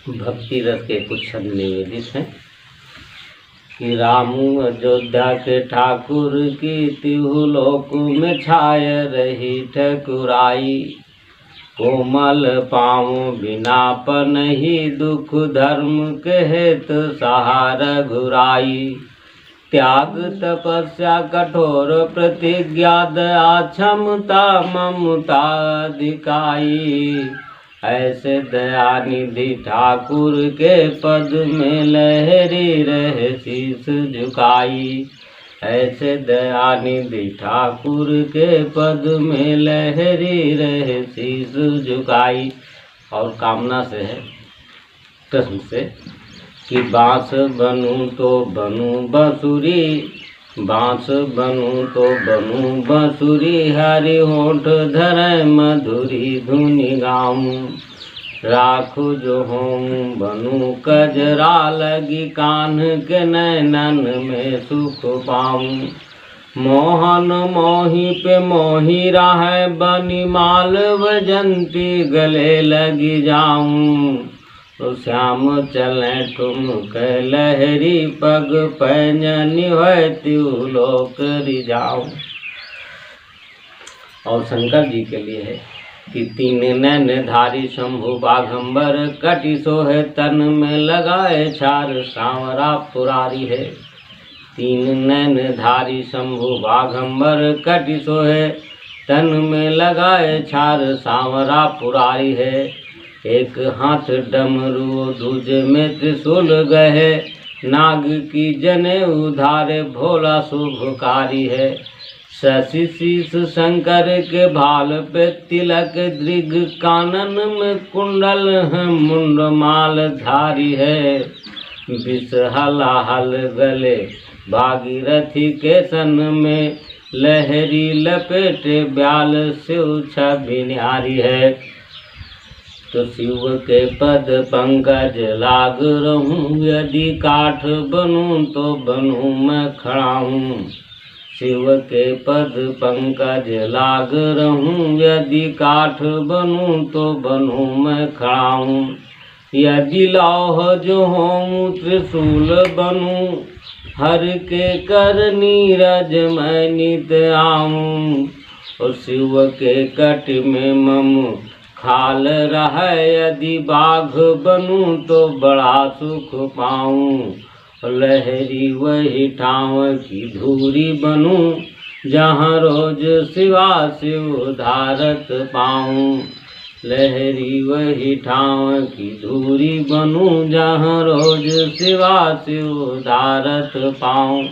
भक्ति रस के कुछ शब्द निवेदित हैं कि रामू अयोध्या के ठाकुर की तिहु लोक में छाय रही ठकुराई। कोमल पाँव बिना पन ही दुख धर्म के हेतु सहारा घुराई। त्याग तपस्या कठोर प्रतिज्ञा दया क्षमता ममता दिखाई। ऐसे दयानिधि ठाकुर के पद में लहरी रहे शीस झुकाई। ऐसे दयानिधि ठाकुर के पद में लहरी रहे शीस झुकाई। और कामना से है, प्रश्न से कि बांस बनूं तो बनूं बांसुरी, बांस बनूं तो बनूं बांसुरी, हरि होठ धरे मधुरी धुनि गाऊं। राखू जो हों बनूं कजरा, लगी कान के नैनन में सुख पाऊं। मोहन मोही पे मोही राह, बनी माल वजंती गले लगी जाऊं। तो श्याम चले तुम कह लहरी, पग पैंजनी है त्यू लोक रिजाऊं। और शंकर जी के लिए है कि तीन नैन धारी शंभु बाघंबर, कटि सोहे तन में लगाए छार सांवरा पुरारी है। तीन नैन धारी शंभु बाघंबर, कटि सोहे तन में लगाए छार सांवरा पुरारी है। एक हाथ डमरू दूजे में त्रिशूल गहे, नाग की जने उधारे भोला शुभकारी है। शशि शीस शंकर के भाल पे तिलक, दृग कानन में कुंडल है मुंड माल धारी है। विष हलाहल गले भागीरथी के सन में, लहरी लपेटे ब्याल शिव छवि न्यारी है। तो शिव के पद पंकज लाग रहूं, यदि काठ बनूं तो बनूं मैं खड़ा हूँ। शिव के पद पंकज लाग रहूं, यदि काठ बनूं तो बनूं मैं खड़ा हूँ। यदि लौह जो हों त्रिशूल बनूं, हर के कर नीरज मैं नित आऊं। और शिव के कट में मम खाल रहे, यदि बाघ बनूं तो बड़ा सुख पाऊं। लहरी वही ठाव की धूरी बनूं, जहाँ रोज शिवा शिव धारत पाऊं। लहरी वही ठाव की धूरी बनूं, जहाँ रोज शिवा शिव धारत पाऊं।